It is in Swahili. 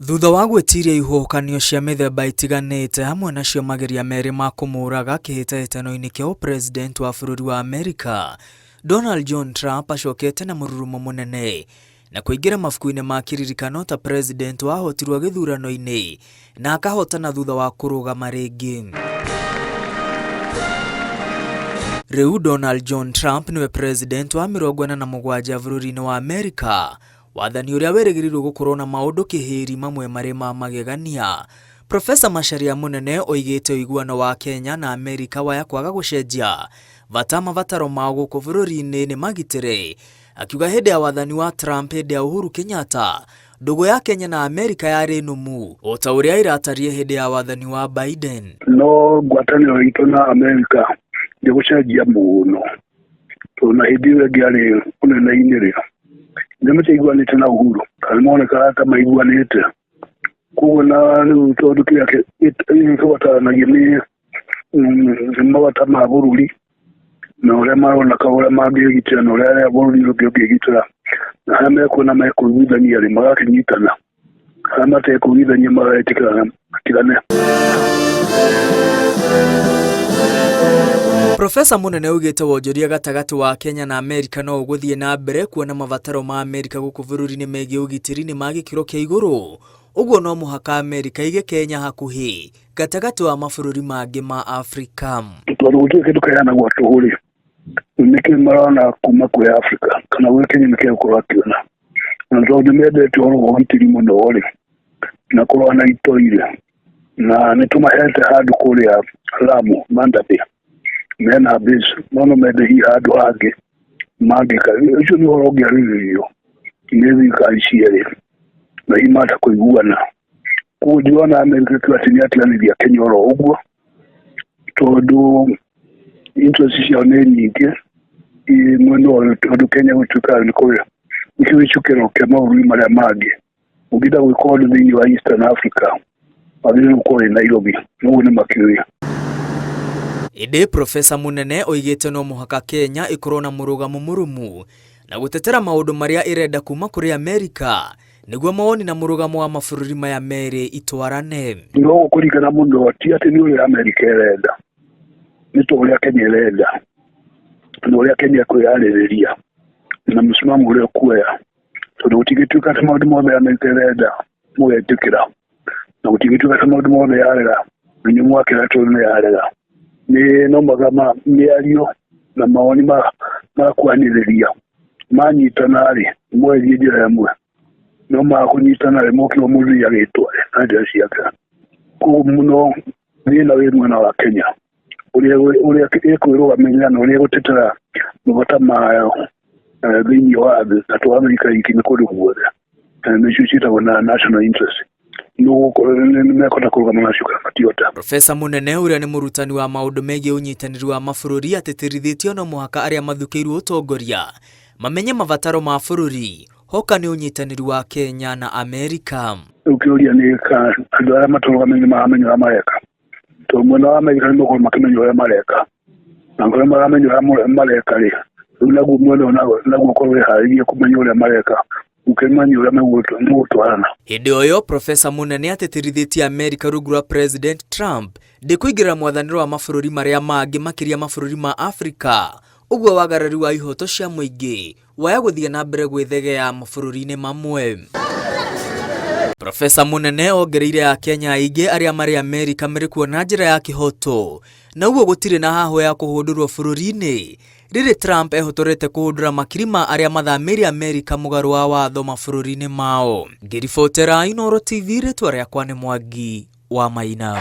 Thutha wa gwĩtiria ihuhũkanio cia mĩthemba itiganĩte hamwe nacio mageria merĩ ma kũmũraga kĩhĩtahĩtano-inĩ kĩa ũpresident wa bũrũri wa Amerika, Donald John Trump acokete na mũrurumo mũnene na kũingĩra mabuku-inĩ ma kĩririkano ta president wahotirwo gĩthurano-inĩ na akahotana thutha wa kũrũgama rĩngĩ. Rĩu Donald John Trump nĩwe president wa 47 bũrũri-inĩ wa Amerika, wathani ũrĩa wĩrĩgĩrĩirwo gũkorwo na maũndũ kĩhĩri mamwe marĩ ma magegania. Profesa Macharia Munene oigĩte ũiguano wa Kenya na Amerika waya kwaga gũcenjia bata mabataro mao gũkũ bũrũri-inĩ nĩ magitĩre, akiuga hĩndĩ ya wathani wa Trump hĩndĩ ya Uhuru Kenyatta ndũgũ ya Kenya na Amerika yarĩ nũmu o ta ũrĩa iratarie hĩndĩ ya wathani wa Biden. No ngwatanĩro itũ na Amerika ndĩgũcenjia mũno tondũ hĩndĩ ĩyo ĩngĩarĩ ũnene-inĩ rĩ nĩmataiguanĩte na Uhuru kana moneka ta maiguanĩte, koguo na rĩu tondũ kĩrĩa gĩbataranagia nĩ mabata ma bũrũri na ũrĩa maroneka ũrĩa mangĩgitĩra na ũrĩa bũrũri ũngĩgitĩra, na harĩa mekuona mekũiguithania rĩ magakĩnyitana, harĩa matekũiguithania magetĩkĩrana matigane. Profesa Munene augĩte wonjoria gatagatĩ wa Kenya na Amerika no ũgũthiĩ na mbere kuona mabataro ma Amerika gũkũ bũrũri-inĩ megiĩ ũgitĩri nĩ ma gĩkĩro kĩa igũrũ. Ũguo no mũhaka Amerika ige Kenya hakuhĩ gatagatĩ wa mabũrũri mangĩ ma Afrika. Tondũ gũtirĩ kĩndũ kĩheanagwo tũhũ rĩ, nĩkĩ marona kuma kwĩ Afrika kana gwĩ Kenya nĩkĩ gũkorwo akĩona, na tondũ nĩmendete ũhoro wa ũgitĩri mũno rĩ na kũrũa na itoi rĩ, na nĩtũmahete handũ kũrĩa Lamu Mandate mena base no mende hi handũ hangĩ mangĩka. Ũcio nĩ ũhoro ũngĩarĩrĩrio nĩ thirikari cierĩ na imata kũiguana. Koguo ndiona Amerika ati nĩatiganĩria Kenya oro ũguo tondũ interest ciao nĩ nyingĩ mwena ũyũ, tondũ Kenya gũtuĩka nĩ kũrĩa nĩkĩo gĩcukĩro kĩa mabũrũri marĩa mangĩ. Ũngĩenda gwĩka ũndũ thĩinĩ wa Eastern Africa wagĩrĩirwo gũkorwo Nairobi, ũguo nĩ makĩria. Ĩndĩ Profesa Munene oigĩte no mũhaka Kenya ĩkorwo na mũrũgamo mũrũmu na gũtetera maũndũ marĩa ĩrenda kuma kũrĩ Amerika nĩguo mawoni na mũrũgamo wa mabũrũri maya merĩ itwarane. No kũringana mũno ti atĩ nĩ ũrĩa Amerika ĩrenda, nĩ ta ũrĩa Kenya ĩrenda na ũrĩa Kenya kwĩyarĩrĩria na msimamo ũrĩa kuoya, tondũ gũtigĩtuĩka atĩ maũndũ mothe Amerika ĩrenda mũgetĩkĩra na gũtigĩtuĩka atĩ maũndũ mothe yarega na nĩ mwakĩra tondũ nĩ yarega. Nĩ no magama mĩario na mawoni ma kwanĩrĩria manyitana rĩ mwethiĩ njĩra ĩmwe, no makũnyitana rĩ mokĩo mũndũ agĩtware na njĩra ciake. Koguo mũno thĩna wĩ mwena wa Kenya ũrĩa ĩkwĩrũgamĩrĩra na ũrĩa gũtetera mabata mayo thĩinĩ wa thĩ, na twa Amerika iki nĩ kũndũ guothe nĩcio ciĩtagwo na national interest. Profesa Munene ũrĩa nĩ mũrutani wa maũndũ megiĩ ũnyitanĩri wa mabũrũri atĩtĩrithĩtio no mũhaka arĩa mathukĩirwo ũtongoria mamenye mabataro ma bũrũri hoka nĩ ũnyitanĩri wa Kenya na Amerika. Ũkĩũria nĩ andũ arĩa matũrũgamĩrĩire maramenya ũrĩa mareka, tondũ mwena wa Amerika nĩ makorwo makĩmenya ũrĩa mareka, na kũrĩa maramenya ũrĩa mareka rĩ rĩu naguo mwena naguo ũkorwo wĩharĩirie kũmenya ũrĩa mareka ukemanya ũrĩa megũtwarana. Hĩndĩ oyo Profesa Munene atĩtĩrithĩtie Amerika rungu rwa President Trump ndĩkũingĩrĩra mwathanĩro wa mabũrũri marĩa mangĩ makĩria mabũrũri ma Afrika, ũguo wagarari wa ihoto cia mũingĩ waya gũthiĩ na mbere gwĩthegea mabũrũri-inĩ mamwe. Profesa Munene ongereire ya Kenya aingĩ arĩa marĩ Amerika marĩ kuona njĩra ya kĩhoto na ũguo gũtirĩ na haho ya kũhũndũrwo bũrũri-inĩ rĩrĩ Trump ehotorete kũhũndũra makiri ma arĩa mathamĩire Amerika mũgarũ wa watho mabũrũri-inĩ mao. Ngĩribotera Inooro TV, rĩtwa rĩakwa nĩ Mwangi wa Maina.